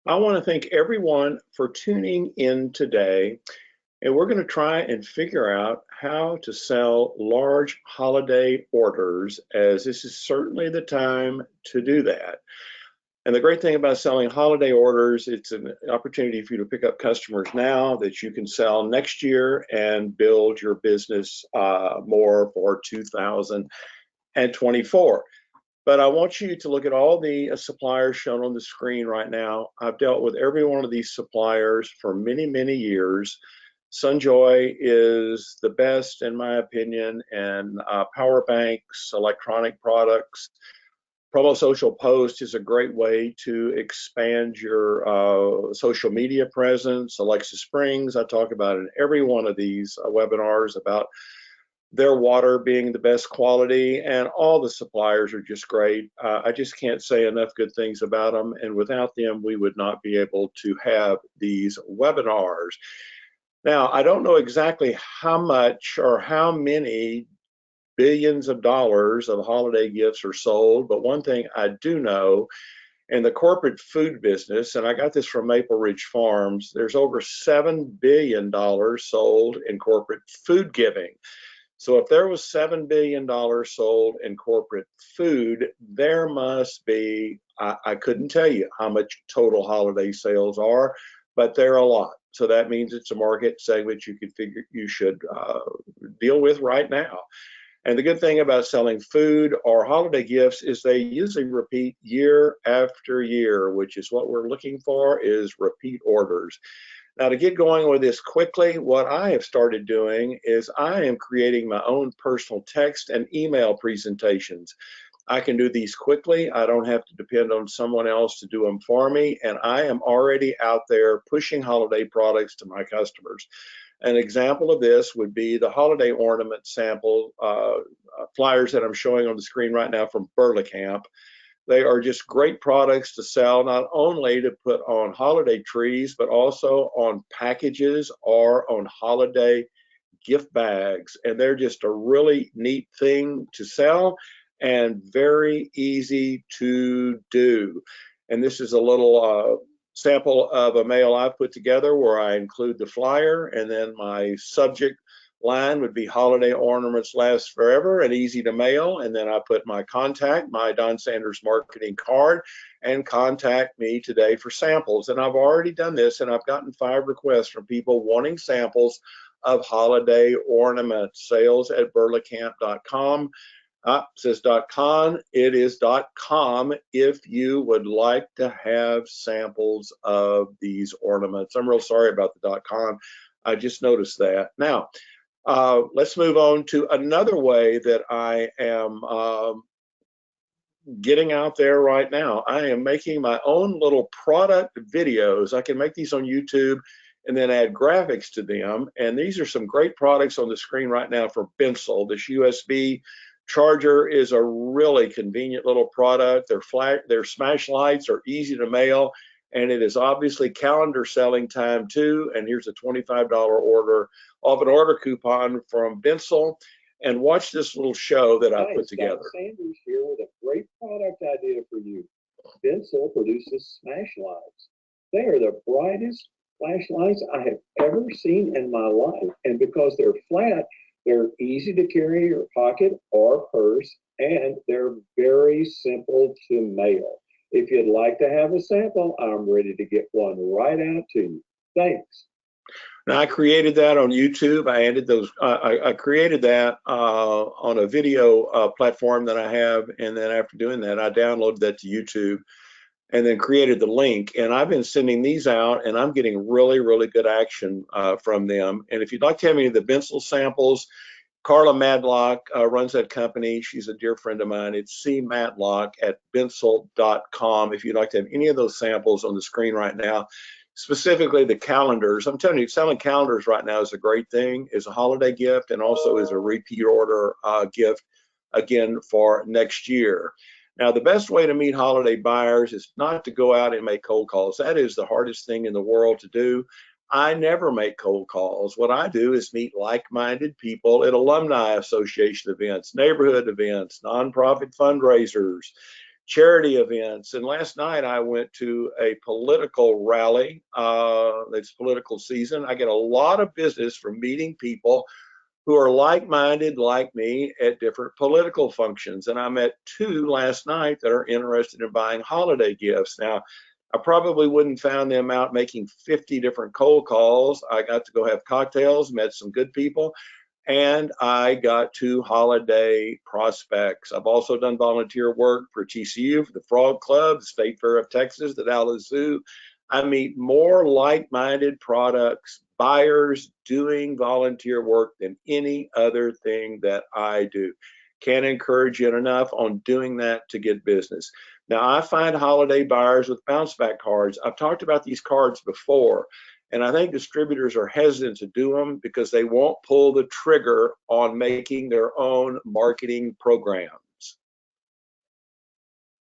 I want to thank everyone for tuning in today, and we're going to try and figure out how to sell large holiday orders, as this is certainly the time to do that. And the great thing about selling holiday orders, it's an opportunity for you to pick up customers now that you can sell next year and build your business more for 2024. But I want you to look at all the suppliers shown on the screen right now. I've dealt with every one of these suppliers for many, many years. Sunjoy is the best, in my opinion, and power banks, electronic products. Promo Social Post is a great way to expand your social media presence. Alexa Springs, I talk about in every one of these webinars about their water being the best quality, and all the suppliers are just great. I just can't say enough good things about them, and without them, we would not be able to have these webinars. Now, I don't know exactly how much or how many billions of dollars of holiday gifts are sold, but one thing I do know in the corporate food business, and I got this from Maple Ridge Farms, there's over $7 billion sold in corporate food giving. So if there was $7 billion sold in corporate food, there must be, I couldn't tell you how much total holiday sales are, but they're a lot. So that means it's a market segment you could figure you should deal with right now. And the good thing about selling food or holiday gifts is they usually repeat year after year, which is what we're looking for, is repeat orders. Now, to get going with this quickly, what I have started doing is I am creating my own personal text and email presentations. I can do these quickly. I don't have to depend on someone else to do them for me, and I am already out there pushing holiday products to my customers. An example of this would be the holiday ornament sample flyers that I'm showing on the screen right now from Burlacamp. They are just great products to sell, not only to put on holiday trees, but also on packages or on holiday gift bags. And they're just a really neat thing to sell and very easy to do. And this is a little sample of a mail I've put together where I include the flyer, and then my subject line would be holiday ornaments last forever and easy to mail. And then I put my contact, my Don Sanders marketing card, and contact me today for samples. And I've already done this, and I've gotten 5 requests from people wanting samples of holiday ornaments. Sales at burlacamp.com. Says .com. It is .com if you would like to have samples of these ornaments. I'm real sorry about the .com. I just noticed that. Now, let's move on to another way that I am getting out there right now. I am making my own little product videos. I can make these on YouTube and then add graphics to them. And these are some great products on the screen right now for Bensel. This USB charger is a really convenient little product. Their smash lights are easy to mail, and it is obviously calendar selling time too. And here's a $25 order off an order coupon from Bensel. And watch this little show that I put together. Don Sanders here with a great product idea for you. Bensel produces smash lights. They are the brightest flashlights I have ever seen in my life. And because they're flat, they're easy to carry in your pocket or purse, and they're very simple to mail. If you'd like to have a sample, I'm ready to get one right out to you. Thanks. Now, I created that on YouTube. I added those. I created that on a video platform that I have, and then after doing that, I downloaded that to YouTube, and then created the link. And I've been sending these out, and I'm getting really, really good action from them. And if you'd like to have any of the Bensel samples, Carla Madlock runs that company. She's a dear friend of mine. It's cmadlock@bensel.com. If you'd like to have any of those samples on the screen right now, specifically the calendars. I'm telling you, selling calendars right now is a great thing, is a holiday gift, and also is a repeat order gift, again, for next year. Now, the best way to meet holiday buyers is not to go out and make cold calls. That is the hardest thing in the world to do. I never make cold calls. What I do is meet like-minded people at alumni association events, neighborhood events, nonprofit fundraisers, charity events. And last night I went to a political rally. It's political season. I get a lot of business from meeting people who are like-minded like me at different political functions. And I met two last night that are interested in buying holiday gifts. Now, I probably wouldn't found them out making 50 different cold calls. I got to go have cocktails, met some good people, and I got two holiday prospects. I've also done volunteer work for TCU, for the Frog Club, the State Fair of Texas, the Dallas Zoo. I meet more like-minded products buyers doing volunteer work than any other thing that I do. Can't encourage you enough on doing that to get business. Now, I find holiday buyers with bounce back cards. I've talked about these cards before, and I think distributors are hesitant to do them because they won't pull the trigger on making their own marketing programs.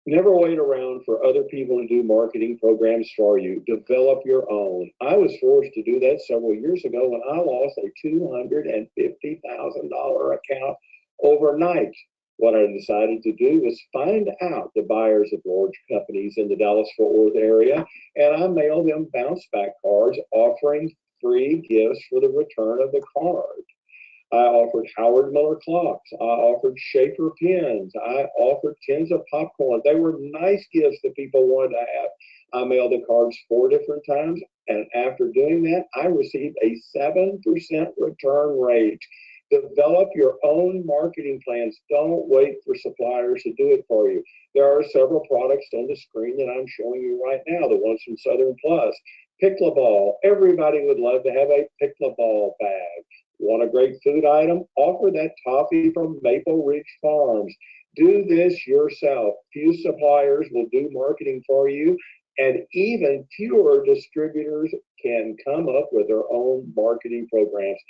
Never wait around for other people to do marketing programs for you. Develop your own. I was forced to do that several years ago when I lost a $250,000 account overnight. What I decided to do was find out the buyers of large companies in the Dallas-Fort Worth area, and I mailed them bounce back cards offering free gifts for the return of the card. I offered Howard Miller clocks. I offered Schaefer pens. I offered tins of popcorn. They were nice gifts that people wanted to have. I mailed the cards 4 different times, and after doing that, I received a 7% return rate. Develop your own marketing plans. Don't wait for suppliers to do it for you. There are several products on the screen that I'm showing you right now, the ones from Southern Plus. Pickleball. Everybody would love to have a pickleball bag. Want a great food item? Offer that toffee from Maple Ridge Farms. Do this yourself. Few suppliers will do marketing for you, and even fewer distributors can come up with their own marketing programs.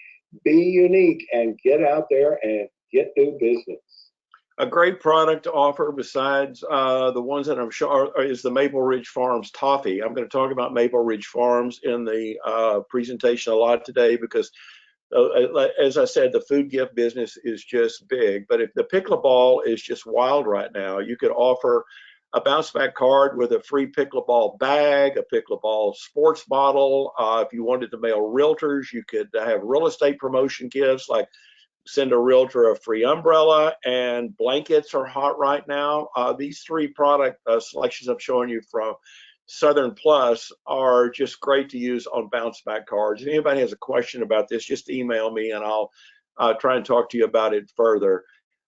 Be unique and get out there and get new business. A great product to offer besides the ones that I'm sure is the Maple Ridge Farms toffee. I'm going to talk about Maple Ridge Farms in the presentation a lot today because as I said, the food gift business is just big. But if the pickleball is just wild right now, you could offer a bounce back card with a free pickleball bag, a pickleball sports bottle. If you wanted to mail realtors, you could have real estate promotion gifts like send a realtor a free umbrella, and blankets are hot right now. These 3 product selections I'm showing you from Southern Plus are just great to use on bounce back cards. If anybody has a question about this, just email me and I'll try and talk to you about it further.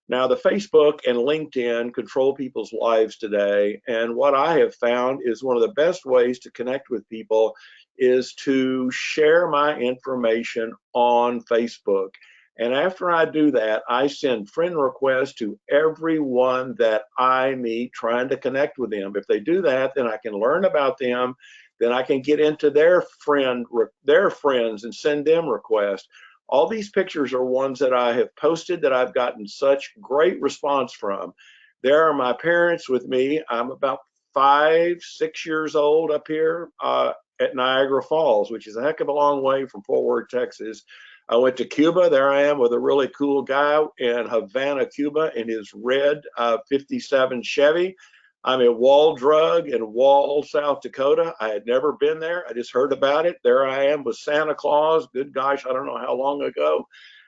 Now, the Facebook and LinkedIn control people's lives today, and what I have found is one of the best ways to connect with people is to share my information on Facebook. And after I do that, I send friend requests to everyone that I meet, trying to connect with them. If they do that, then I can learn about them. Then I can get into their friends and send them requests. All these pictures are ones that I have posted that I've gotten such great response from. There are my parents with me. I'm about 5, 6 years old up here at Niagara Falls, which is a heck of a long way from Fort Worth, Texas. I went to Cuba. There I am with a really cool guy in Havana, Cuba, in his red 57 Chevy. I'm at Wall Drug in Wall, South Dakota. I had never been there. I just heard about it. There I am with Santa Claus. Good gosh, I don't know how long ago.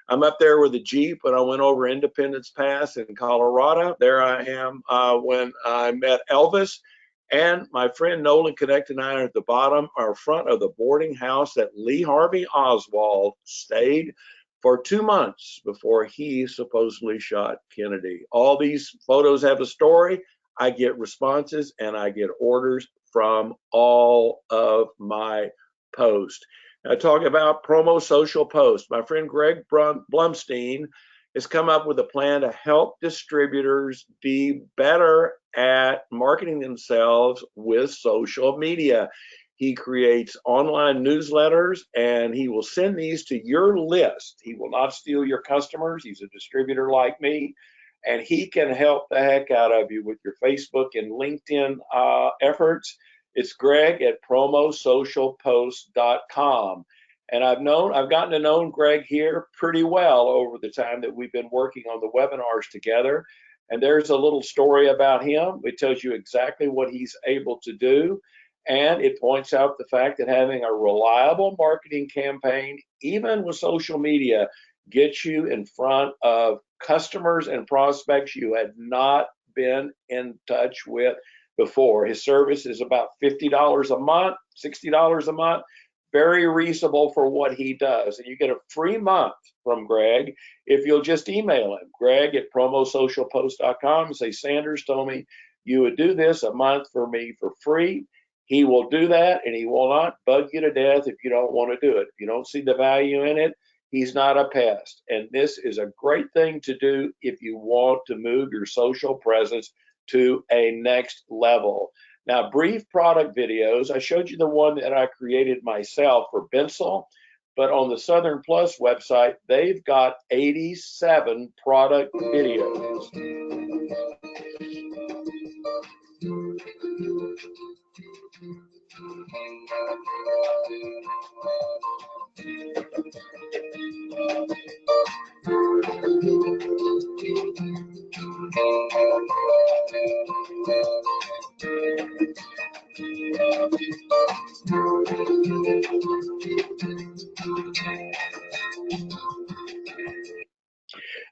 I'm up there with a Jeep when I went over Independence Pass in Colorado. There I am when I met Elvis. And my friend Nolan Connect and I are at the bottom, our front of the boarding house that Lee Harvey Oswald stayed for 2 months before he supposedly shot Kennedy. All these photos have a story. I get responses and I get orders from all of my posts. Now, talk about promo social posts. My friend Greg Blumstein has come up with a plan to help distributors be better at marketing themselves with social media. He creates online newsletters and he will send these to your list. He will not steal your customers. He's a distributor like me, and he can help the heck out of you with your Facebook and LinkedIn efforts. It's Greg at promosocialpost.com. And I've gotten to know Greg here pretty well over the time that we've been working on the webinars together. And there's a little story about him. It tells you exactly what he's able to do. And it points out the fact that having a reliable marketing campaign, even with social media, gets you in front of customers and prospects you had not been in touch with before. His service is about $50 a month, $60 a month, very reasonable for what he does. And you get a free month from Greg if you'll just email him, greg@promosocialpost.com, and say, Sanders told me you would do this a month for me for free. He will do that, and he will not bug you to death if you don't want to do it. If you don't see the value in it, he's not a pest. And this is a great thing to do if you want to move your social presence to a next level. Now, brief product videos. I showed you the one that I created myself for Bensel, but on the Southern Plus website, they've got 87 product videos.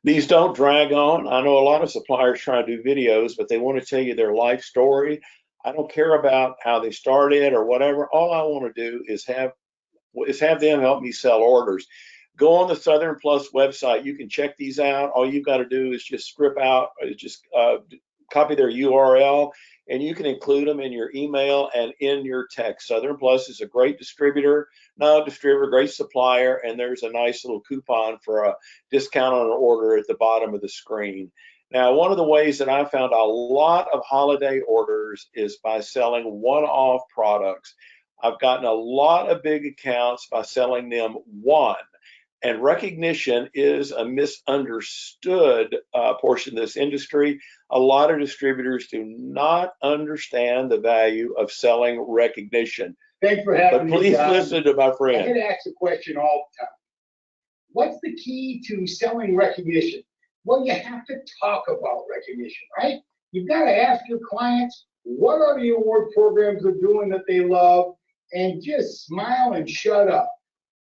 These don't drag on. I know a lot of suppliers try to do videos, but they want to tell you their life story. I don't care about how they started or whatever. All I want to do is have them help me sell orders. Go on the Southern Plus website. You can check these out. All you've got to do is just copy their URL, and you can include them in your email and in your text. Southern Plus is a great distributor, great supplier, and there's a nice little coupon for a discount on an order at the bottom of the screen. Now, one of the ways that I found a lot of holiday orders is by selling one-off products. I've gotten a lot of big accounts by selling them one. And recognition is a misunderstood portion of this industry. A lot of distributors do not understand the value of selling recognition. Thanks for having me. But please listen to my friend. I get asked a question all the time. What's the key to selling recognition? Well, you have to talk about recognition, right? You've got to ask your clients, what are the award programs they're doing that they love, and just smile and shut up.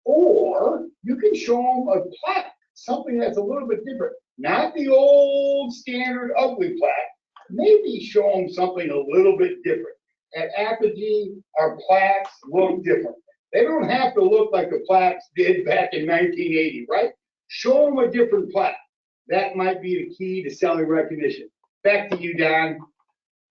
Or you can show them a plaque, something that's a little bit different. Not the old standard ugly plaque. Maybe show them something a little bit different. At Apogee, our plaques look different. They don't have to look like the plaques did back in 1980, right? Show them a different plaque. That might be the key to selling recognition. Back to you, Don.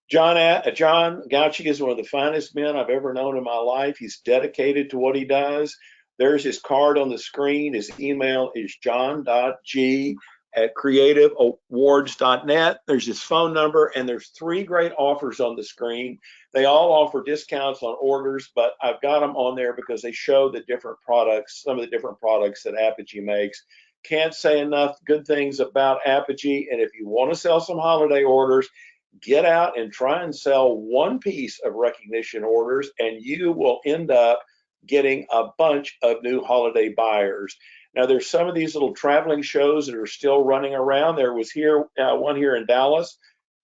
John Gauci is one of the finest men I've ever known in my life. He's dedicated to what he does. There's his card on the screen. His email is john.g@creativeawards.net. There's his phone number, and there's 3 great offers on the screen. They all offer discounts on orders, but I've got them on there because they show the different products, some of the different products that Apogee makes. Can't say enough good things about Apogee. And if you want to sell some holiday orders, get out and try and sell one piece of recognition orders, and you will end up getting a bunch of new holiday buyers. Now, there's some of these little traveling shows that are still running around. There was one here in Dallas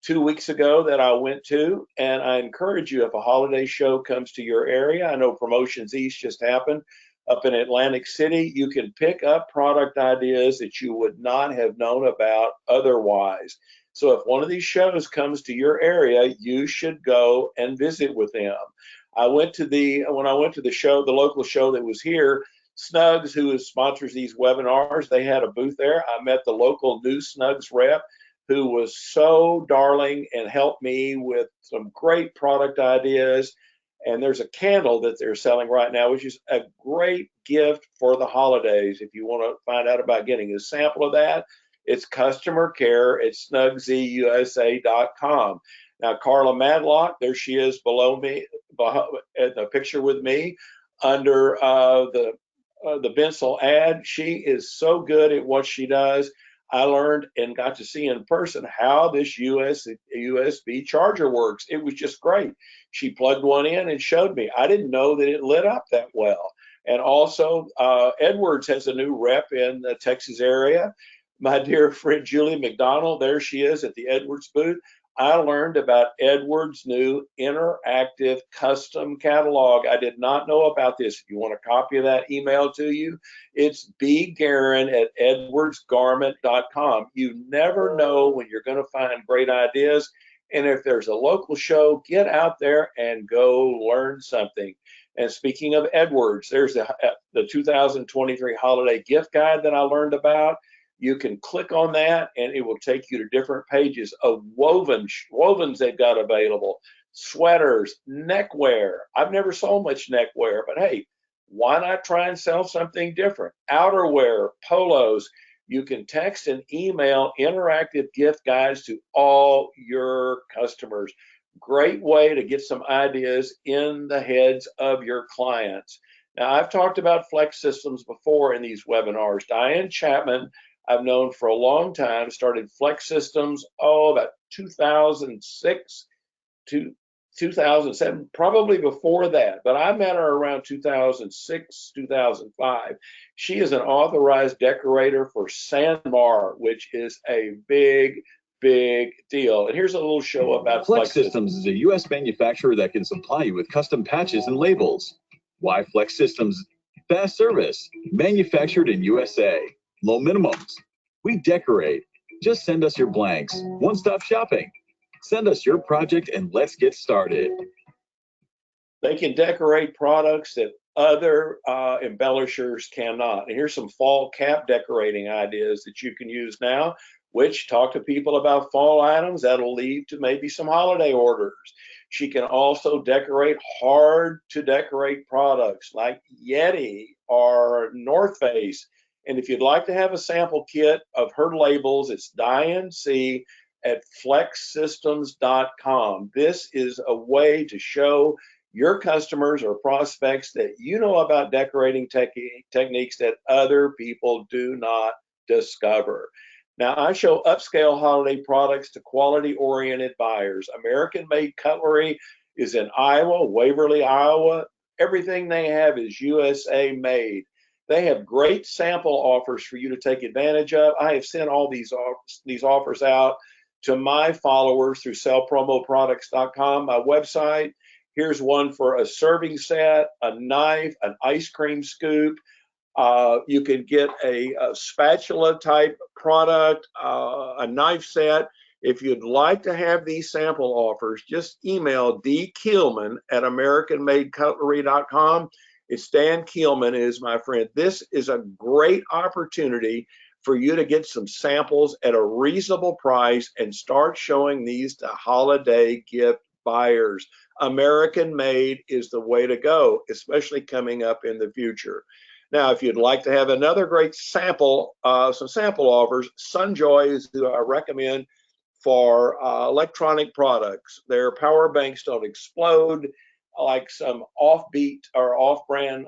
2 weeks ago that I went to, and I encourage you, if a holiday show comes to your area, I know Promotions East just happened up in Atlantic City, you can pick up product ideas that you would not have known about otherwise. So if one of these shows comes to your area, you should go and visit with them. When I went to the show, the local show that was here, Snugs, who sponsors these webinars, they had a booth there. I met the local new Snugs rep, who was so darling and helped me with some great product ideas. And there's a candle that they're selling right now, which is a great gift for the holidays. If you want to find out about getting a sample of that, it's customer care at snugzusa.com. Now, Carla Madlock, there she is below me, at the picture with me, under the Bensel ad. She is so good at what she does. I learned and got to see in person how this USB charger works. It was just great. She plugged one in and showed me. I didn't know that it lit up that well. And also, Edwards has a new rep in the Texas area. my dear friend Julie McDonald, there she is at the Edwards booth. I learned about Edwards' new interactive custom catalog. I did not know about this. If you want a copy of that, email to you. It's bguerin@edwardsgarment.com. You never know when you're going to find great ideas. And if there's a local show, get out there and go learn something. And speaking of Edwards, there's the 2023 holiday gift guide that I learned about. You can click on that and it will take you to different pages of wovens they've got available, sweaters, neckwear. I've never sold much neckwear, but hey, why not try and sell something different? Outerwear, polos. You can text and email interactive gift guides to all your customers. Great way to get some ideas in the heads of your clients. Now, I've talked about Flex Systems before in these webinars. Diane Chapman, I've known for a long time, started Flex Systems, about 2006 to 2007, probably before that, but I met her around 2006, 2005. She is an authorized decorator for Sanmar, which is a big deal. And here's a little show about Flex Systems is a U.S. manufacturer that can supply you with custom patches and labels. Why Flex Systems? Fast service, manufactured in USA. Low minimums. We decorate. Just send us your blanks. One-stop shopping. Send us your project and let's get started. They can decorate products that other embellishers cannot. And here's some fall cap decorating ideas that you can use now, which talk to people about fall items that'll lead to maybe some holiday orders. She can also decorate hard to decorate products like Yeti or North Face. And if you'd like to have a sample kit of her labels, it's Diane C. at flexsystems.com. This is a way to show your customers or prospects that you know about decorating techniques that other people do not discover. Now, I show upscale holiday products to quality-oriented buyers. American-made cutlery is in Iowa, Waverly, Iowa. Everything they have is USA made. They have great sample offers for you to take advantage of. I have sent all these offers out to my followers through sellpromoproducts.com, my website. Here's one for a serving set, a knife, an ice cream scoop. You can get a spatula type product, a knife set. If you'd like to have these sample offers, just email D. Keelman at AmericanMadeCutlery.com. It's Dan Keelman is my friend. This is a great opportunity for you to get some samples at a reasonable price and start showing these to holiday gift buyers. American made is the way to go, especially coming up in the future. Now, if you'd like to have another great sample, some sample offers, Sunjoy is who I recommend for electronic products. Their power banks don't explode like some offbeat or off-brand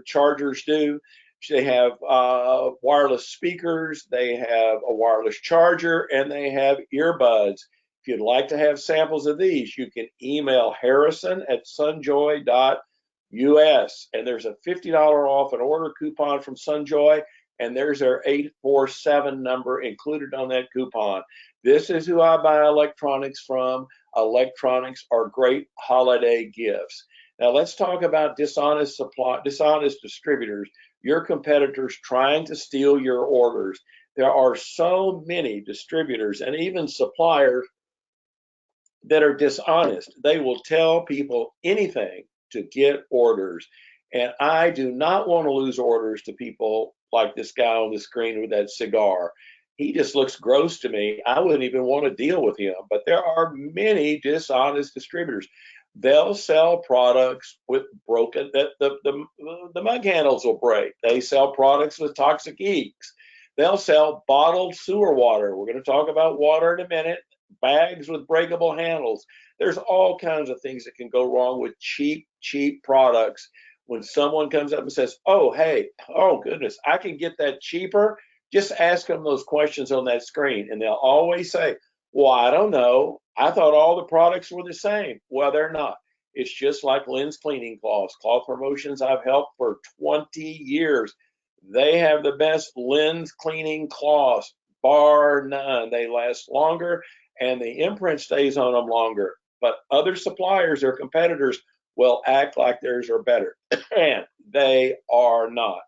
chargers do. They have wireless speakers, they have a wireless charger, and they have earbuds. If you'd like to have samples of these, you can email Harrison at sunjoy.us, and there's a $50 off an order coupon from Sunjoy, and there's their 847 number included on that coupon. This is who I buy electronics from. Electronics are great holiday gifts. Now let's talk about dishonest distributors, your competitors trying to steal your orders. There are so many distributors and even suppliers that are dishonest. They will tell people anything to get orders. And I do not want to lose orders to people like this guy on the screen with that cigar. He just looks gross to me. I wouldn't even want to deal with him. But there are many dishonest distributors. They'll sell products with broken, the mug handles will break. They sell products with toxic leaks. They'll sell bottled sewer water. We're going to talk about water in a minute. Bags with breakable handles. There's all kinds of things that can go wrong with cheap products. When someone comes up and says, oh, hey, oh goodness, I can get that cheaper, just ask them those questions on that screen. And they'll always say, well, I don't know. I thought all the products were the same. Well, they're not. It's just like Lynn's Cleaning Cloths. Cloth Promotions I've helped for 20 years. They have the best lens cleaning cloths, bar none. They last longer and the imprint stays on them longer. But other suppliers or competitors will act like theirs are better, and they are not.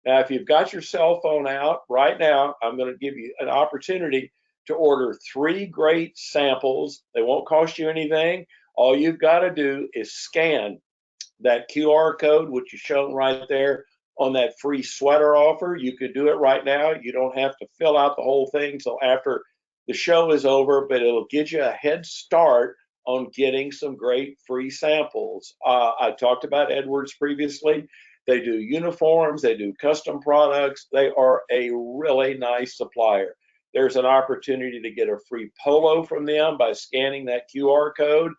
Now, if you've got your cell phone out right now, I'm going to give you an opportunity to order 3 great samples. They won't cost you anything. All you've got to do is scan that QR code, which is shown right there on that free sweater offer. You could do it right now. You don't have to fill out the whole thing till after the show is over, but it'll get you a head start on getting some great free samples. I talked about Edwards previously. They do uniforms, they do custom products. They are a really nice supplier. There's an opportunity to get a free polo from them by scanning that QR code,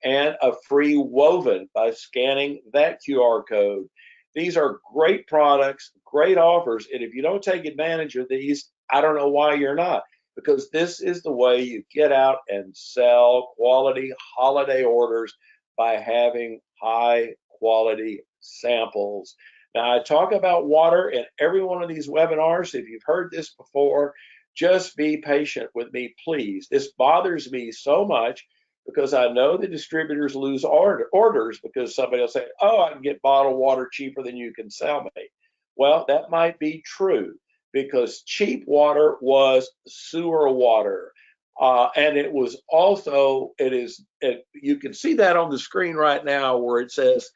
and a free woven by scanning that QR code. These are great products, great offers, and if you don't take advantage of these, I don't know why you're not, because this is the way you get out and sell quality holiday orders, by having high quality samples. Now, I talk about water in every one of these webinars. If you've heard this before, just be patient with me, please. This bothers me so much because I know the distributors lose orders because somebody will say, oh, I can get bottled water cheaper than you can sell me. Well, that might be true, because cheap water was sewer water. And it was also, you can see that on the screen right now where it says,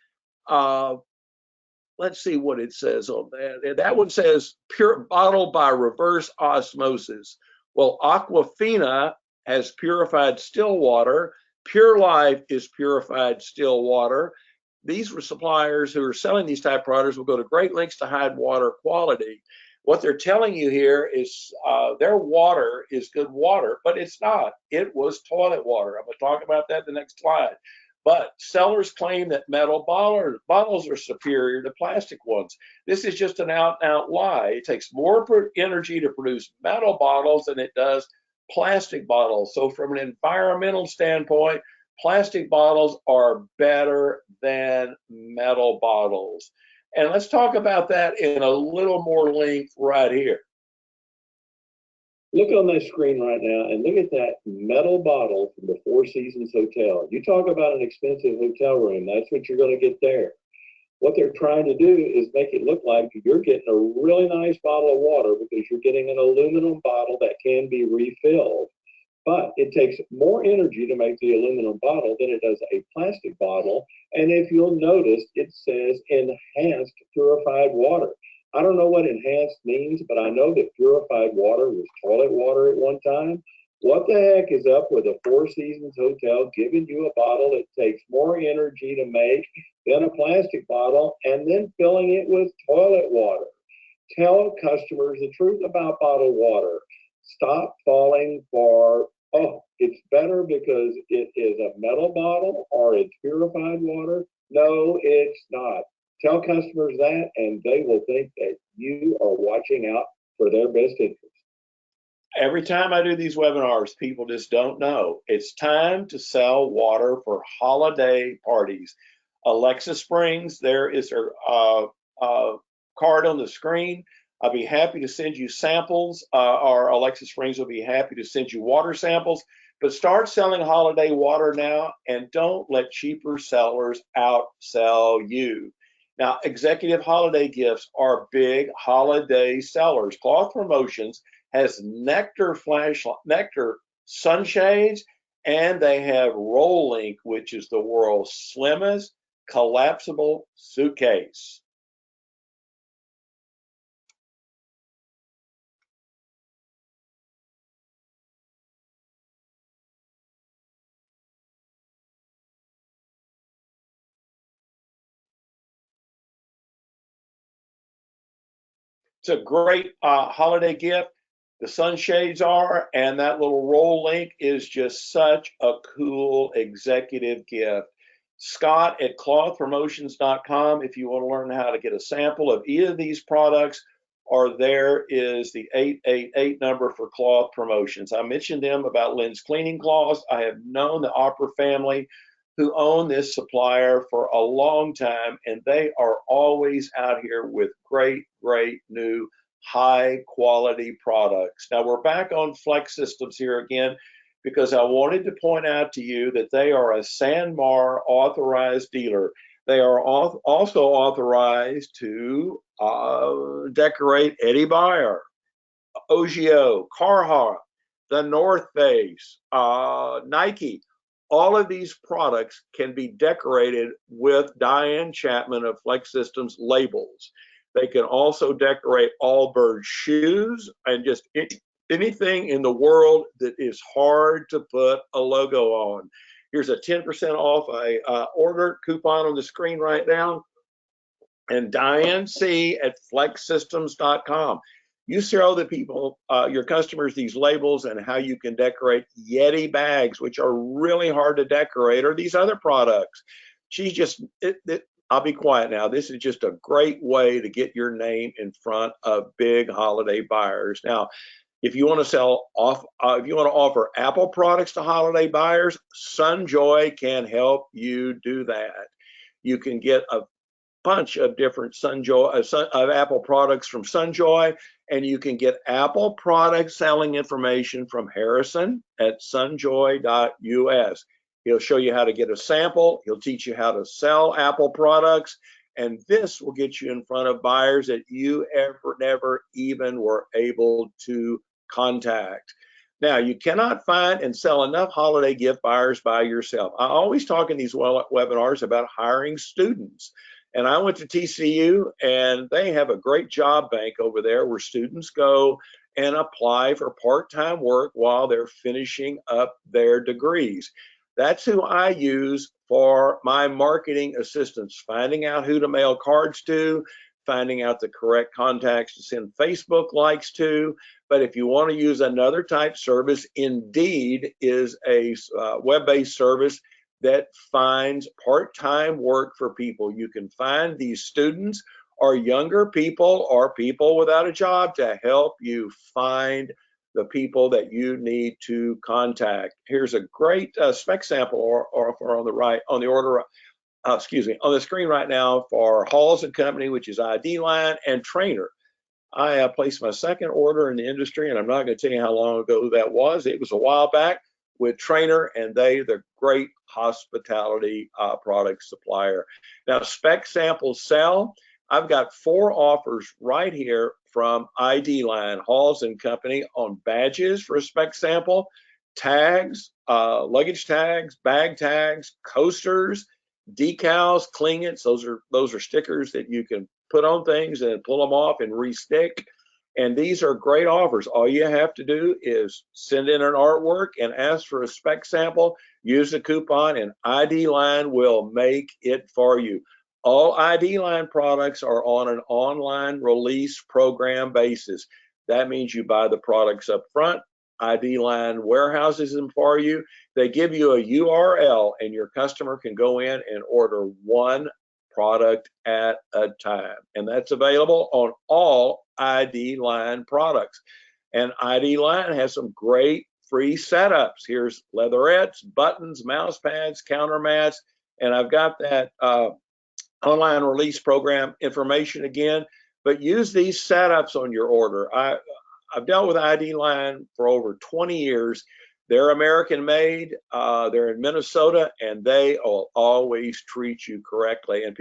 let's see what it says on that. That one says pure bottled by reverse osmosis. Well, Aquafina has purified still water. Pure Life is purified still water. These were suppliers who are selling these type of products will go to great lengths to hide water quality. What they're telling you here is their water is good water, but it's not. It was toilet water. I'm going to talk about that in the next slide. But sellers claim that metal bottles are superior to plastic ones. This is just an out-and-out lie. It takes more energy to produce metal bottles than it does plastic bottles. So from an environmental standpoint, plastic bottles are better than metal bottles. And let's talk about that in a little more length right here. Look on that screen right now and look at that metal bottle from the Four Seasons Hotel. You talk about an expensive hotel room, that's what you're going to get there. What they're trying to do is make it look like you're getting a really nice bottle of water because you're getting an aluminum bottle that can be refilled. But it takes more energy to make the aluminum bottle than it does a plastic bottle. And if you'll notice, it says enhanced purified water. I don't know what enhanced means, but I know that purified water was toilet water at one time. What the heck is up with a Four Seasons Hotel giving you a bottle that takes more energy to make than a plastic bottle and then filling it with toilet water? Tell customers the truth about bottled water. Stop falling for, oh, it's better because it is a metal bottle or it's purified water. No, it's not. Tell customers that, and they will think that you are watching out for their best interest. Every time I do these webinars, people just don't know. It's time to sell water for holiday parties. Alexa Springs, there is her card on the screen. I'll be happy to send you samples, or Alexa Springs will be happy to send you water samples. But start selling holiday water now, and don't let cheaper sellers outsell you. Now, executive holiday gifts are big holiday sellers. Cloth Promotions has Nectar sunshades, and they have Rollink, which is the world's slimmest collapsible suitcase. It's a great holiday gift. The sunshades are, and that little Rollink is just such a cool executive gift. Scott at clothpromotions.com if you want to learn how to get a sample of either of these products, or there is the 888 number for Cloth Promotions. I mentioned them about lens cleaning cloths. I have known the Opera family who own this supplier for a long time, and they are always out here with great new high quality products. Now we're back on Flex Systems here again because I wanted to point out to you that they are a Sanmar authorized dealer. They are also authorized to decorate Eddie Bauer, Ogio, Carhartt, the North Face, Nike. All of these products can be decorated with Diane Chapman of Flex Systems labels. They can also decorate Allbirds shoes and just anything in the world that is hard to put a logo on. Here's a 10% off a order coupon on the screen right now. And Diane C at flexsystems.com. You show the people, your customers, these labels and how you can decorate Yeti bags, which are really hard to decorate, or these other products. She's just, I'll be quiet now. This is just a great way to get your name in front of big holiday buyers. Now, if you want to sell off, if you want to offer Apple products to holiday buyers, Sunjoy can help you do that. You can get a bunch of different Apple products from Sunjoy, and you can get Apple product selling information from Harrison at sunjoy.us. He'll show you how to get a sample. He'll teach you how to sell Apple products, and this will get you in front of buyers that you never even were able to contact. Now, you cannot find and sell enough holiday gift buyers by yourself. I always talk in these webinars about hiring students. And I went to TCU, and they have a great job bank over there where students go and apply for part-time work while they're finishing up their degrees. That's who I use for my marketing assistance, finding out who to mail cards to, finding out the correct contacts to send Facebook likes to. But if you want to use another type service, Indeed is a web-based service that finds part-time work for people. You can find these students or younger people or people without a job to help you find the people that you need to contact. Here's a great spec sample or on the right on the order, on the screen right now for Halls and Company, which is ID Line and Trainer. I placed my second order in the industry, and I'm not going to tell you how long ago that was. It was a while back with Trainer, and they're great hospitality product supplier. Now, spec samples sell. I've got 4 offers right here from ID Line, Halls and Company on badges for a spec sample, tags, luggage tags, bag tags, coasters, decals, klingets. Those are stickers that you can put on things and pull them off and restick. And these are great offers. All you have to do is send in an artwork and ask for a spec sample, use the coupon, and ID Line will make it for you. All ID Line products are on an online release program basis. That means you buy the products up front. ID Line warehouses them for you. They give you a URL, and your customer can go in and order one product at a time. And that's available on all ID Line products. And ID Line has some great free setups. Here's leatherettes, buttons, mouse pads, counter mats, and I've got that online release program information again. But use these setups on your order. I've dealt with ID Line for over 20 years. They're American made, they're in Minnesota, and they will always treat you correctly. And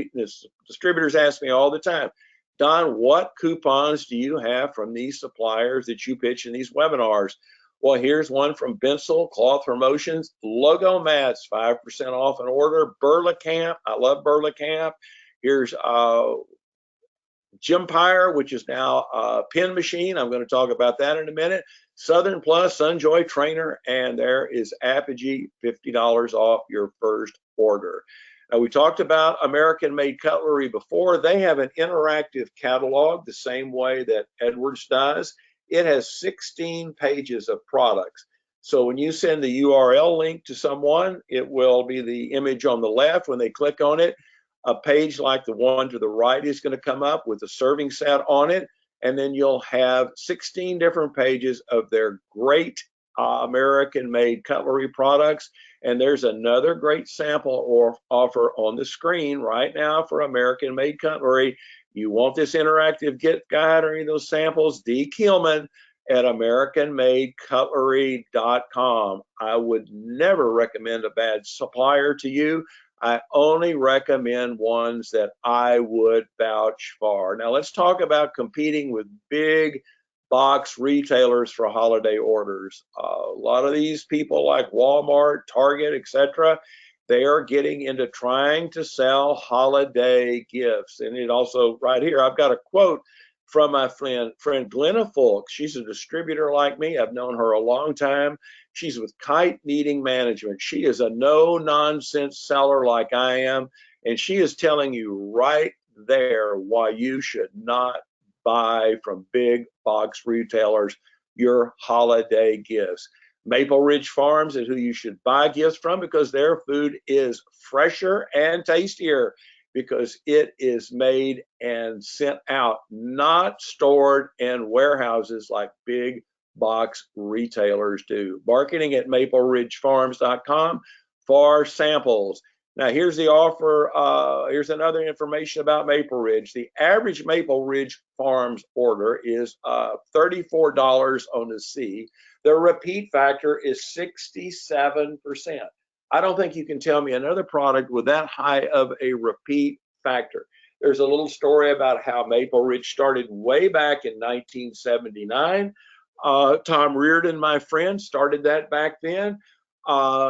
distributors ask me all the time, Don, what coupons do you have from these suppliers that you pitch in these webinars? Well, here's one from Bensel, Cloth Promotions, logo mats, 5% off an order, Burlacamp, I love Burlacamp. Here's Gympire, which is now a pen machine. I'm going to talk about that in a minute. Southern Plus, Sunjoy, Trainer, and there is Apogee, $50 off your first order. Now, we talked about American-made cutlery before. They have an interactive catalog the same way that Edwards does. It has 16 pages of products. So when you send the URL link to someone, it will be the image on the left. When they click on it, a page like the one to the right is going to come up with a serving set on it. And then you'll have 16 different pages of their great American-made cutlery products. And there's another great sample or offer on the screen right now for American Made Cutlery. You want this interactive gift guide or any of those samples, D. Keelman at AmericanMadeCutlery.com. I would never recommend a bad supplier to you. I only recommend ones that I would vouch for. Now let's talk about competing with big box retailers for holiday orders. A lot of these people like Walmart, Target, etc., they are getting into trying to sell holiday gifts. And it also, right here, I've got a quote from my friend Glenna Fulks. She's a distributor like me. I've known her a long time. She's with Kite Knitting Management. She is a no-nonsense seller like I am, and she is telling you right there why you should not buy from big box retailers your holiday gifts. Maple Ridge Farms is who you should buy gifts from because their food is fresher and tastier because it is made and sent out, not stored in warehouses like big box retailers do. Marketing at mapleridgefarms.com for samples. Now, here's the offer. Here's another information about Maple Ridge. The average Maple Ridge Farms order is $34 on the C. The repeat factor is 67%. I don't think you can tell me another product with that high of a repeat factor. There's a little story about how Maple Ridge started way back in 1979. Tom Reardon, my friend, started that back then.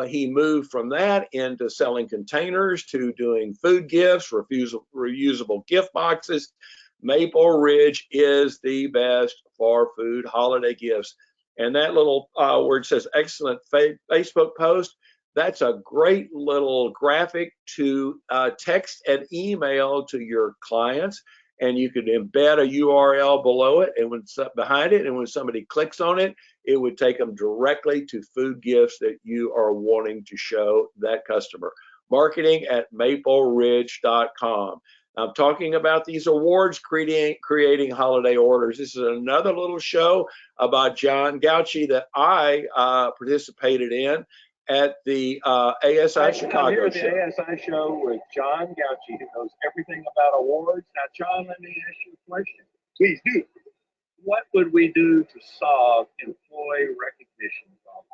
He moved from that into selling containers to doing food gifts, reusable gift boxes. Maple Ridge is the best for food holiday gifts. And that little where it says excellent Facebook post, that's a great little graphic to text and email to your clients. And you could embed a URL below it and behind it, and when somebody clicks on it, it would take them directly to food gifts that you are wanting to show that customer. Marketing at mapleridge.com. I'm talking about these awards, creating holiday orders. This is another little show about John Gauchi that I participated in at the ASI Chicago show. The ASI show with John Gauchi, who knows everything about awards. Now, John, let me ask you a question. Please do. What would we do to solve employee recognition problems?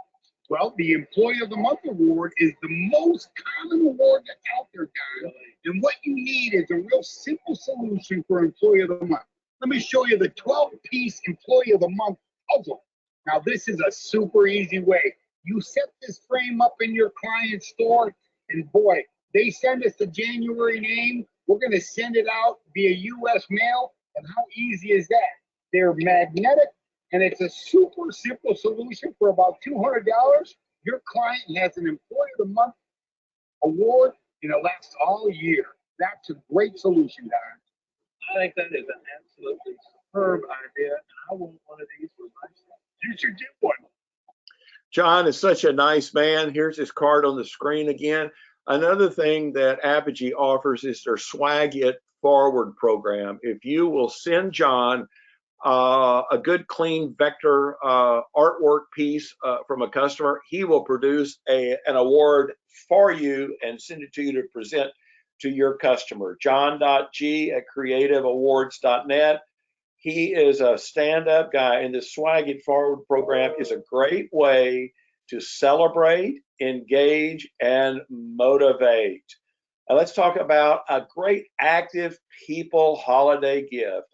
Well, the Employee of the Month award is the most common award that's out there, Don. And what you need is a real simple solution for Employee of the Month. Let me show you the 12-piece Employee of the Month puzzle. Now, this is a super easy way. You set this frame up in your client's store, and boy, they send us the January name. We're going to send it out via U.S. mail. And how easy is that? They're magnetic, and it's a super simple solution for about $200. Your client has an Employee of the Month award, and it lasts all year. That's a great solution, Don. I think that is an absolutely superb idea, and I want one of these for myself. You should get one. John is such a nice man. Here's his card on the screen again. Another thing that Apogee offers is their Swag It Forward program. If you will send John a good clean vector artwork piece from a customer, he will produce an award for you and send it to you to present to your customer. John.g@creativeawards.net. He is a stand-up guy, and the Swag It Forward program is a great way to celebrate, engage, and motivate. Now let's talk about a great active people holiday gift.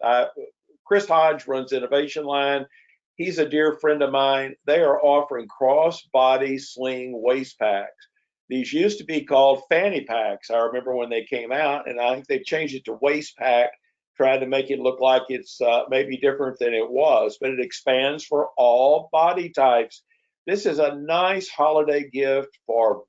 Chris Hodge runs Innovation Line. He's a dear friend of mine. They are offering cross-body sling waist packs. These used to be called fanny packs. I remember when they came out, and I think they've changed it to waist pack, trying to make it look like it's maybe different than it was, but it expands for all body types. This is a nice holiday gift for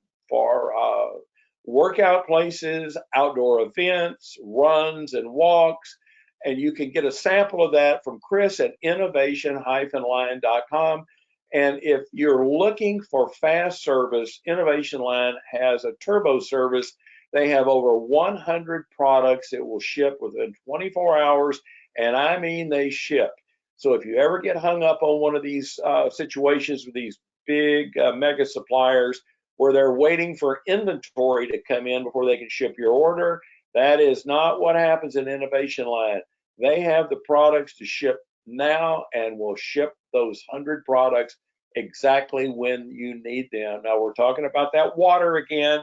workout places, outdoor events, runs and walks. And you can get a sample of that from Chris at innovation-line.com. And if you're looking for fast service, Innovation Line has a turbo service. They have over 100 products that will ship within 24 hours, and I mean they ship. So if you ever get hung up on one of these situations with these big mega suppliers, where they're waiting for inventory to come in before they can ship your order. That is not what happens in Innovation Line. They have the products to ship now and will ship those 100 products exactly when you need them. Now we're talking about that water again.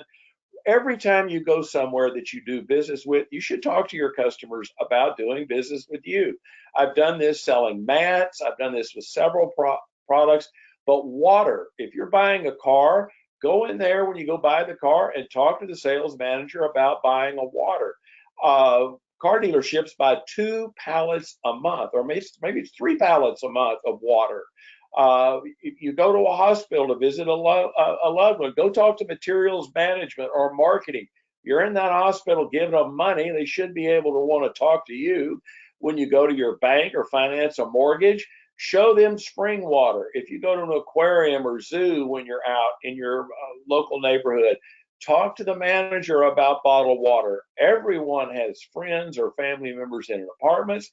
Every time you go somewhere that you do business with, you should talk to your customers about doing business with you. I've done this selling mats. I've done this with several products, but water, if you're buying a car, go in there when you go buy the car and talk to the sales manager about buying a water. Car dealerships buy 2 pallets a month, or maybe it's 3 pallets a month of water. You go to a hospital to visit a loved one, go talk to materials management or marketing. You're in that hospital giving them money, they should be able to want to talk to you. When you go to your bank or finance a mortgage, show them spring water. If you go to an aquarium or zoo when you're out in your local neighborhood, talk to the manager about bottled water. Everyone has friends or family members in apartments.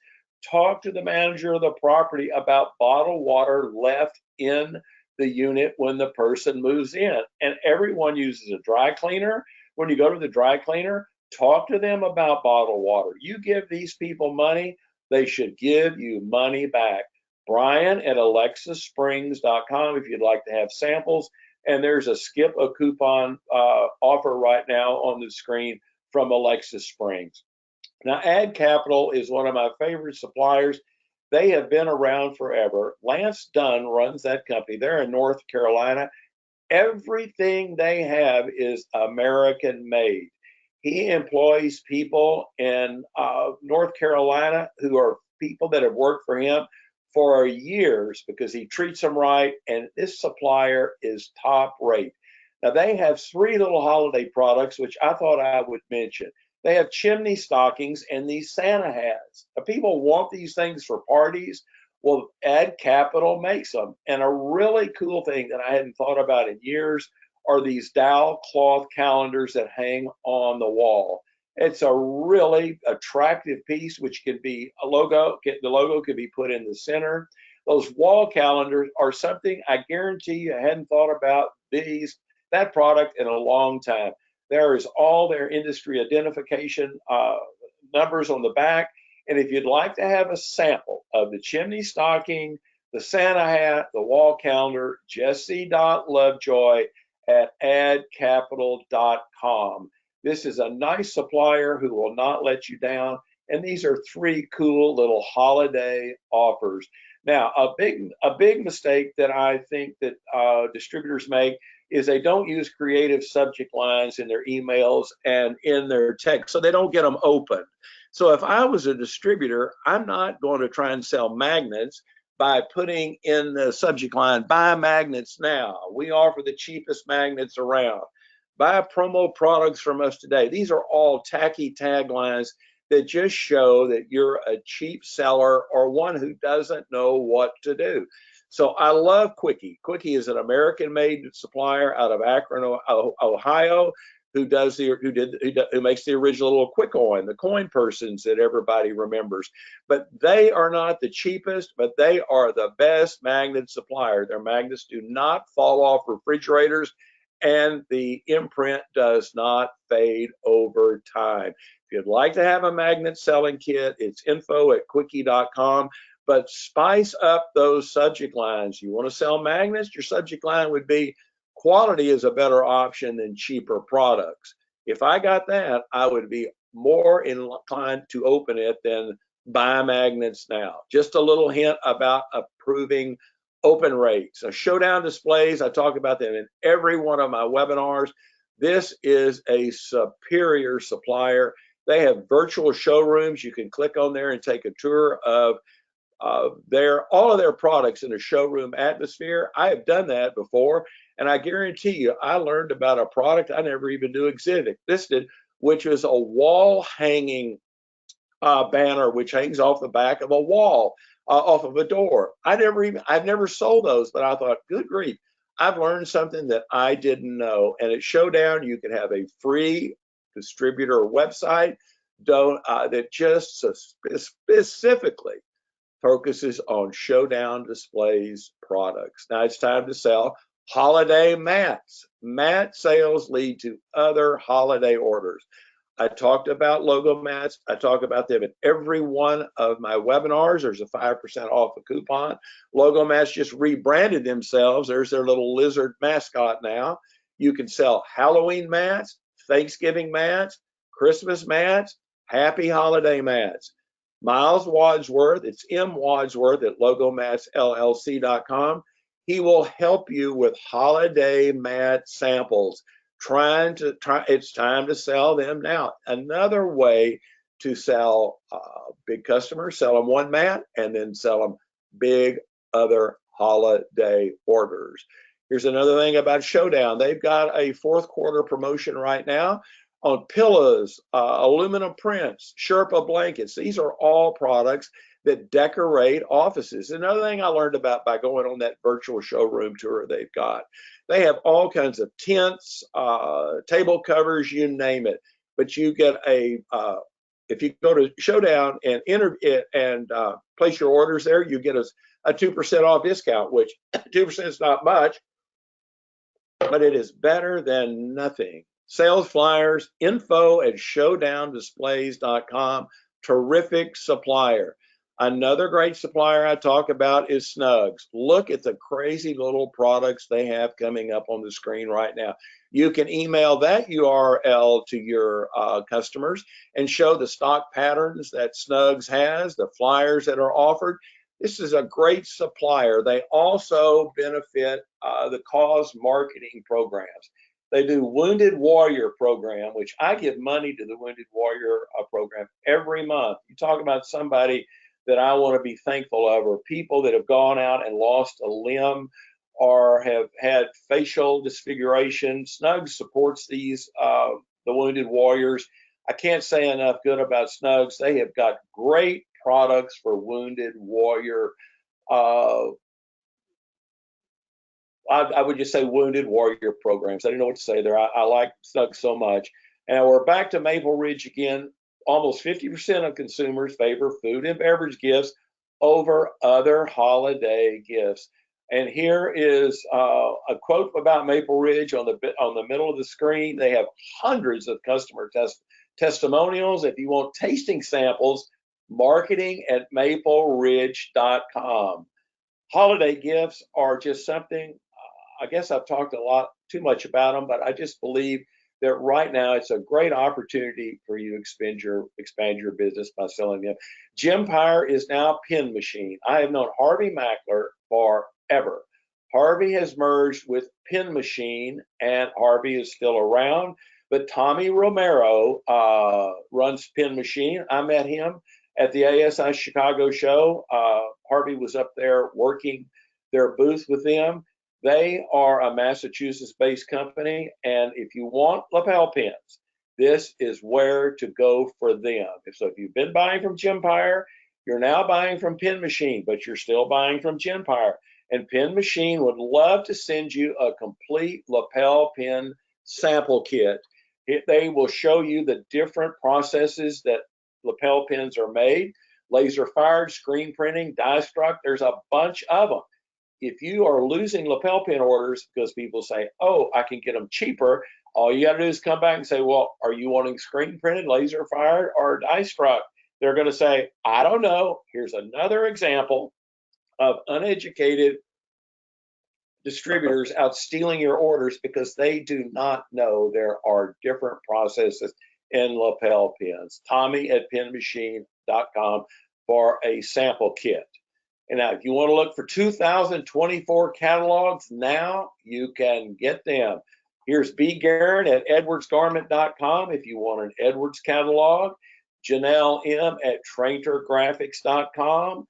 Talk to the manager of the property about bottled water left in the unit when the person moves in. And everyone uses a dry cleaner. When you go to the dry cleaner, talk to them about bottled water. You give these people money, they should give you money back. Brian at alexasprings.com if you'd like to have samples. And there's a skip a coupon offer right now on the screen from Alexa Springs. Now, Ad Capital is one of my favorite suppliers. They have been around forever. Lance Dunn runs that company. They're in North Carolina. Everything they have is American made. He employs people in North Carolina who are people that have worked for him for years because he treats them right, and this supplier is top rate. Now, they have 3 little holiday products, which I thought I would mention. They have chimney stockings and these Santa hats. Now, people want these things for parties. Well, Ad Capital makes them. And a really cool thing that I hadn't thought about in years are these dowel cloth calendars that hang on the wall. It's a really attractive piece, which can be a logo. The logo could be put in the center. Those wall calendars are something I guarantee you I hadn't thought about that product in a long time. There is all their industry identification numbers on the back. And if you'd like to have a sample of the chimney stocking, the Santa hat, the wall calendar, jesse.lovejoy at adcapital.com. This is a nice supplier who will not let you down. And these are 3 cool little holiday offers. Now, a big mistake that I think that distributors make is they don't use creative subject lines in their emails and in their text, so they don't get them open. So if I was a distributor, I'm not going to try and sell magnets by putting in the subject line, buy magnets now. We offer the cheapest magnets around. Buy promo products from us today. These are all tacky taglines that just show that you're a cheap seller or one who doesn't know what to do. So I love Quickie. Quickie is an American-made supplier out of Akron, Ohio, who makes the original little Quick-Coin, the coin persons that everybody remembers. But they are not the cheapest, but they are the best magnet supplier. Their magnets do not fall off refrigerators, and the imprint does not fade over time. If you'd like to have a magnet selling kit, it's info@quickie.com. But spice up those subject lines. You want to sell magnets? Your subject line would be quality is a better option than cheaper products. If I got that, I would be more inclined to open it than buy magnets now. Just a little hint about approving open rates. So Showdown Displays, I talk about them in every one of my webinars. This is a superior supplier. They have virtual showrooms. You can click on there and take a tour of all of their products in a showroom atmosphere. I have done that before, and I guarantee you, I learned about a product I never even knew existed, which was a wall hanging banner, which hangs off the back of a wall, off of a door. I've never sold those, but I thought, good grief, I've learned something that I didn't know. And at Showdown, you can have a free distributor website that just specifically focuses on Showdown Displays products. Now it's time to sell. Holiday mats. Mat sales lead to other holiday orders. I talked about logo mats. I talk about them in every one of my webinars. There's a 5% off a coupon. Logo mats just rebranded themselves. There's their little lizard mascot now. You can sell Halloween mats, Thanksgiving mats, Christmas mats, happy holiday mats. Miles Wadsworth, it's M. Wadsworth at logomatsllc.com. He will help you with holiday mat samples. It's time to sell them now. Another way to sell big customers, sell them one mat and then sell them big other holiday orders. Here's another thing about Showdown. They've got a fourth quarter promotion right now on pillows, aluminum prints, Sherpa blankets. These are all products that decorate offices. Another thing I learned about by going on that virtual showroom tour they've got. They have all kinds of tents, table covers, you name it. But you get if you go to Showdown and enter it and place your orders there, you get a 2% off discount, which 2% is not much, but it is better than nothing. Sales flyers, info at showdowndisplays.com. Terrific supplier. Another great supplier I talk about is Snugs. Look at the crazy little products they have coming up on the screen right now. You can email that URL to your customers and show the stock patterns that Snugs has, the flyers that are offered. This is a great supplier. They also benefit the cause marketing programs. They do Wounded Warrior program, which I give money to the Wounded Warrior program every month. You talk about somebody that I want to be thankful of, or people that have gone out and lost a limb or have had facial disfiguration. Snugs supports these, the Wounded Warriors. I can't say enough good about Snugs. They have got great products for Wounded Warrior. I would just say Wounded Warrior programs. I don't know what to say there. I like Snugs so much. And we're back to Maple Ridge again. Almost 50% of consumers favor food and beverage gifts over other holiday gifts. And here is a quote about Maple Ridge on the middle of the screen. They have hundreds of customer testimonials. If you want tasting samples, marketing at mapleridge.com. Holiday gifts are just something, I guess I've talked too much about them, but I just believe that right now it's a great opportunity for you to expand your business by selling them. Gempire is now Pen Machine. I have known Harvey Mackler forever. Harvey has merged with Pen Machine, and Harvey is still around, but Tommy Romero runs Pen Machine. I met him at the ASI Chicago show. Harvey was up there working their booth with them. They are a Massachusetts-based company, and if you want lapel pins, this is where to go for them. So if you've been buying from Gempire, you're now buying from Pen Machine, but you're still buying from Gempire. And Pen Machine would love to send you a complete lapel pin sample kit. They will show you the different processes that lapel pins are made, laser fired, screen printing, die struck. There's a bunch of them. If you are losing lapel pin orders because people say, oh, I can get them cheaper, all you got to do is come back and say, well, are you wanting screen printed, laser fired, or die struck? They're going to say, I don't know. Here's another example of uneducated distributors out stealing your orders because they do not know there are different processes in lapel pins. Tommy at penmachine.com for a sample kit. And now, if you want to look for 2024 catalogs, now you can get them. Here's B. Garrett at edwardsgarment.com if you want an Edwards catalog. Janelle M. at traintergraphics.com.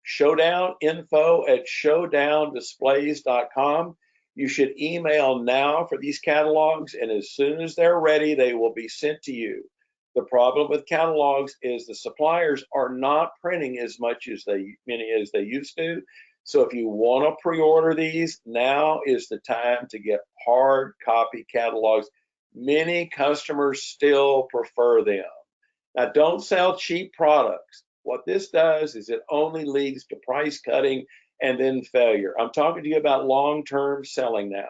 Showdown info at showdowndisplays.com. You should email now for these catalogs, and as soon as they're ready, they will be sent to you. The problem with catalogs is the suppliers are not printing as many as they used to. So if you want to pre-order these, now is the time to get hard copy catalogs. Many customers still prefer them. Now, don't sell cheap products. What this does is it only leads to price cutting and then failure. I'm talking to you about long-term selling now.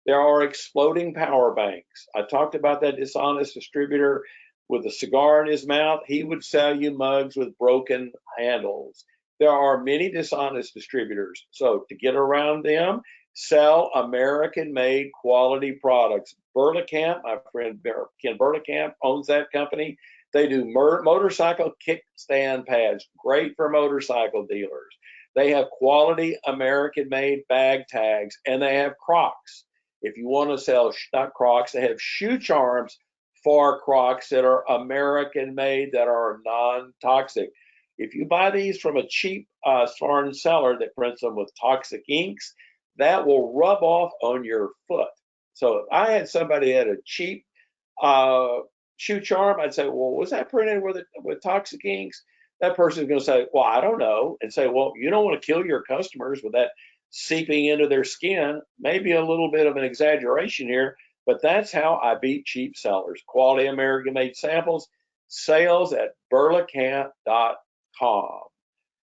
There are exploding power banks. I talked about that dishonest distributor with a cigar in his mouth. He would sell you mugs with broken handles. There are many dishonest distributors. So to get around them, sell American-made quality products. Burlacamp, my friend Ken Burlacamp owns that company. They do motorcycle kickstand pads, great for motorcycle dealers. They have quality American-made bag tags, and they have Crocs. If you want to sell, not Crocs, they have shoe charms for Crocs that are American-made, that are non-toxic. If you buy these from a cheap foreign seller that prints them with toxic inks, that will rub off on your foot. So if I had somebody that had a cheap shoe charm, I'd say, well, was that printed with toxic inks? That person's going to say, well, I don't know, and say, well, you don't want to kill your customers with that seeping into their skin. Maybe a little bit of an exaggeration here, but that's how I beat cheap sellers. Quality American-made samples, sales at burlacamp.com.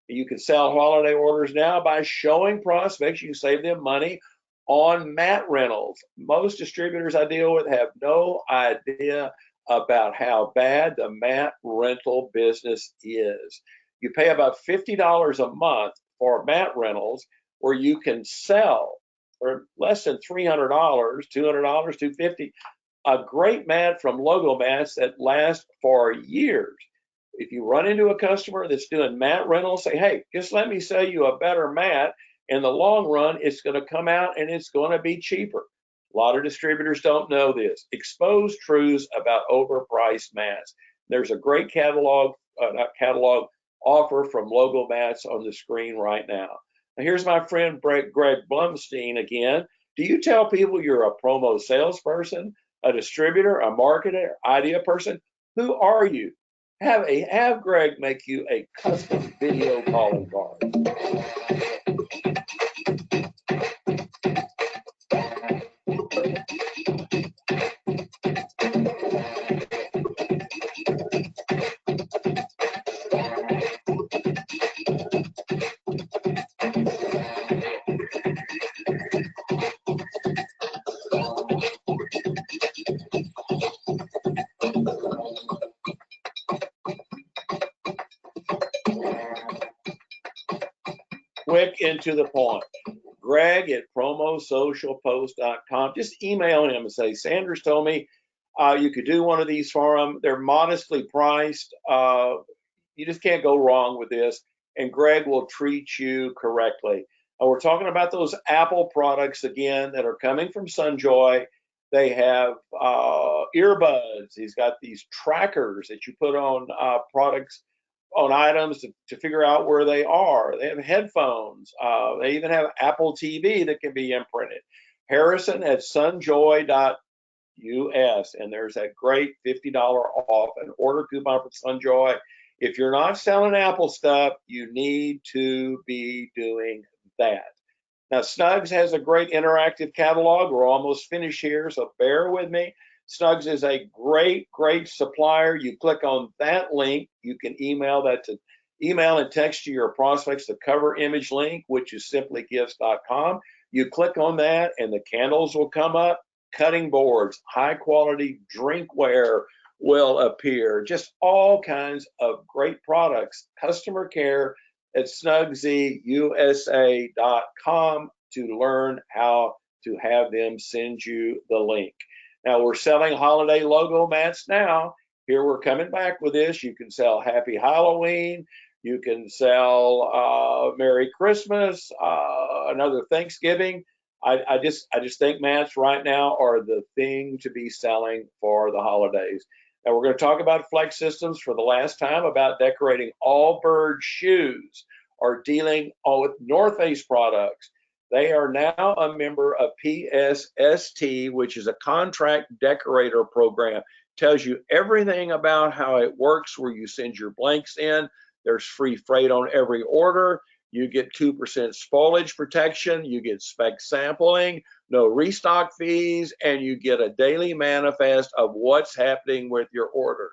You can sell holiday orders now by showing prospects. You can save them money on mat rentals. Most distributors I deal with have no idea about how bad the mat rental business is. You pay about $50 a month for mat rentals, where you can sell for less than $300, $200, $250, a great mat from Logo Mats that lasts for years. If you run into a customer that's doing mat rentals, say, hey, just let me sell you a better mat. In the long run, it's going to come out and it's going to be cheaper. A lot of distributors don't know this. Expose truths about overpriced mats. There's a great catalog offer from Logo Mats on the screen right now. Now here's my friend Greg Blumstein again. Do you tell people you're a promo salesperson, a distributor, a marketer, idea person? Who are you? Have Greg make you a custom video calling card. Quick and to the point. Greg at promosocialpost.com. Just email him and say, Sanders told me you could do one of these for him. They're modestly priced. You just can't go wrong with this. And Greg will treat you correctly. We're talking about those Apple products again that are coming from Sunjoy. They have earbuds. He's got these trackers that you put on products, on items to figure out where they are. They have headphones. They even have Apple TV that can be imprinted. Harrison at sunjoy.us, and there's that great $50 off an order coupon for Sunjoy. If you're not selling Apple stuff, you need to be doing that. Now, Snuggs has a great interactive catalog. We're almost finished here, so bear with me. Snuggs is a great supplier. You click on that link. You can email and text to your prospects the cover image link, which is simplygifts.com. You click on that and the candles will come up. Cutting boards, high quality drinkware will appear. Just all kinds of great products. Customer care at snugsyusa.com to learn how to have them send you the link. Now, we're selling holiday logo mats now. Here we're coming back with this. You can sell Happy Halloween. You can sell Merry Christmas, another Thanksgiving. I just think mats right now are the thing to be selling for the holidays. Now, we're going to talk about Flex Systems for the last time, about decorating Allbirds shoes or dealing with North Face products. They are now a member of PSST, which is a contract decorator program. Tells you everything about how it works, where you send your blanks in. There's free freight on every order. You get 2% spoilage protection. You get spec sampling, no restock fees, and you get a daily manifest of what's happening with your order.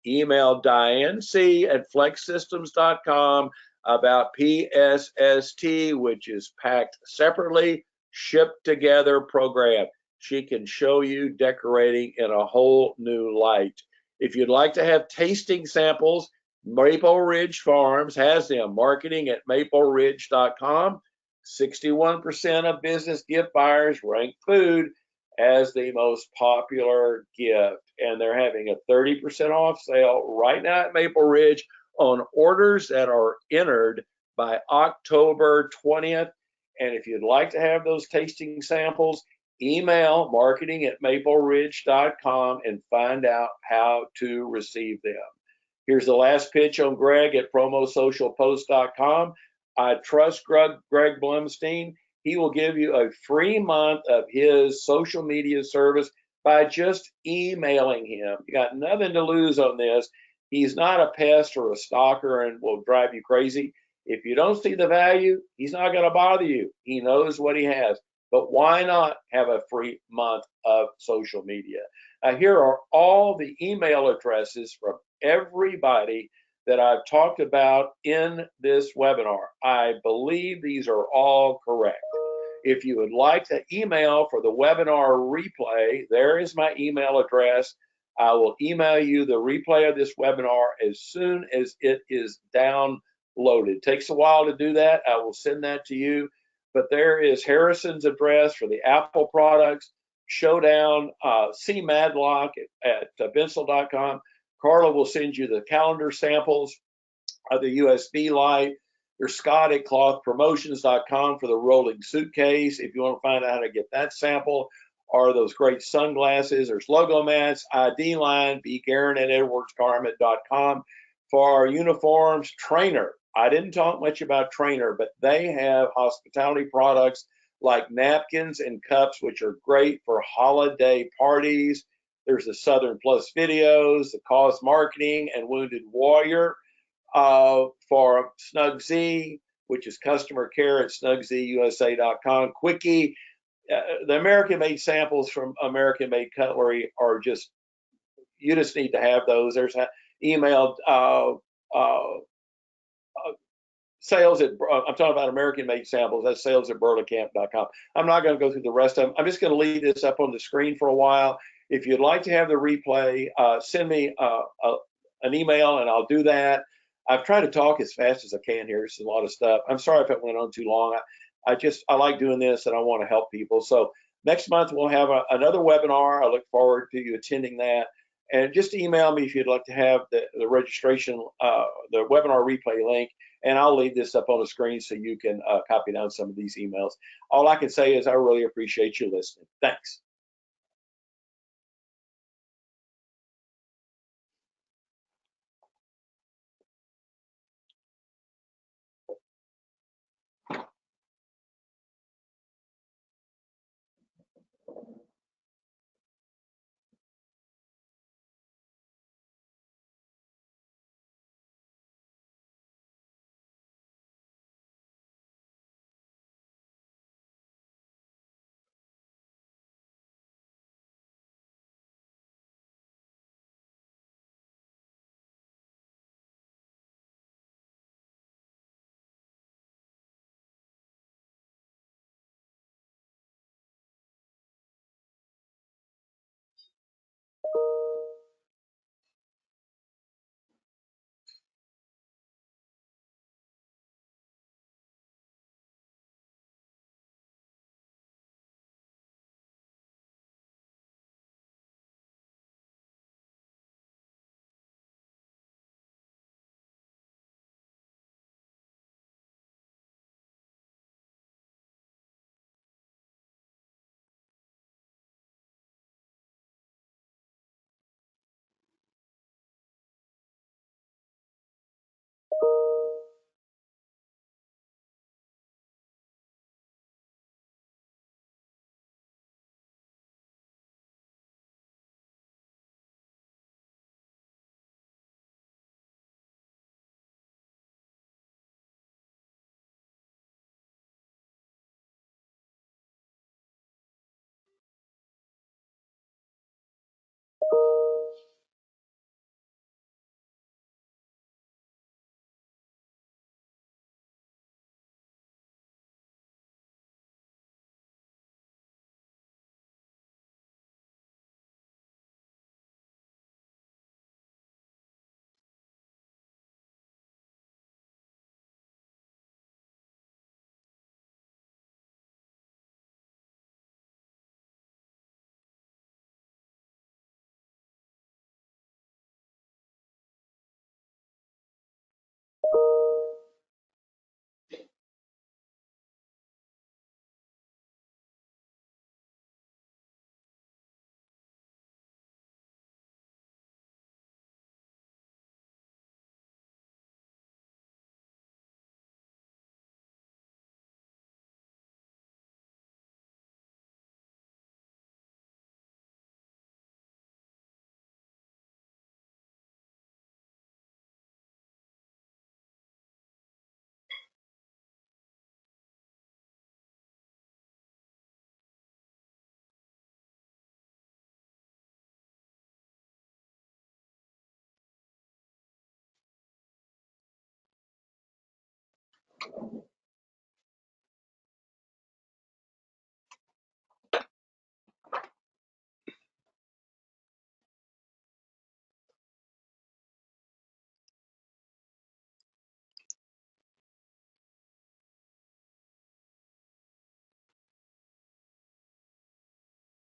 Email Diane C at flexsystems.com. about PSST, which is packed separately, shipped together program. She can show you decorating in a whole new light. If you'd like to have tasting samples, Maple Ridge Farms has them. Marketing at mapleridge.com. 61% of business gift buyers rank food as the most popular gift, and they're having a 30% off sale right now at Maple Ridge on orders that are entered by October 20th. And if you'd like to have those tasting samples, email marketing at mapleridge.com and find out how to receive them. Here's the last pitch on Greg at promosocialpost.com. I trust Greg Blumstein. He will give you a free month of his social media service by just emailing him. You got nothing to lose on this. He's not a pest or a stalker and will drive you crazy. If you don't see the value, he's not going to bother you. He knows what he has. But why not have a free month of social media? Here are all the email addresses from everybody that I've talked about in this webinar. I believe these are all correct. If you would like to email for the webinar replay, there is my email address. I will email you the replay of this webinar as soon as it is downloaded. It takes a while to do that. I will send that to you. But there is Harrison's address for the Apple products, Showdown, C. Madlock at Bensel.com. Carla will send you the calendar samples of the USB light. There's Scott at clothpromotions.com for the rolling suitcase. If you want to find out how to get that sample, or those great sunglasses. There's logo mats, ID line, B. Guerin at edwardsgarment.com. For our uniforms, Trainer. I didn't talk much about Trainer, but they have hospitality products like napkins and cups, which are great for holiday parties. There's the Southern Plus videos, the Cause Marketing, and Wounded Warrior. For Snug Z, which is customer care at snugzusa.com. Quickie, the American-made samples from American-made cutlery are just, you just need to have those. There's emailed sales at, I'm talking about American-made samples, that's sales at burleycamp.com. I'm not going to go through the rest of them. I'm just going to leave this up on the screen for a while. If you'd like to have the replay, send me an email and I'll do that. I've tried to talk as fast as I can here. It's a lot of stuff. I'm sorry if it went on too long. I like doing this and I want to help people. So next month we'll have another webinar. I look forward to you attending that. And just email me if you'd like to have the registration, the webinar replay link, and I'll leave this up on the screen so you can copy down some of these emails. All I can say is I really appreciate you listening. Thanks.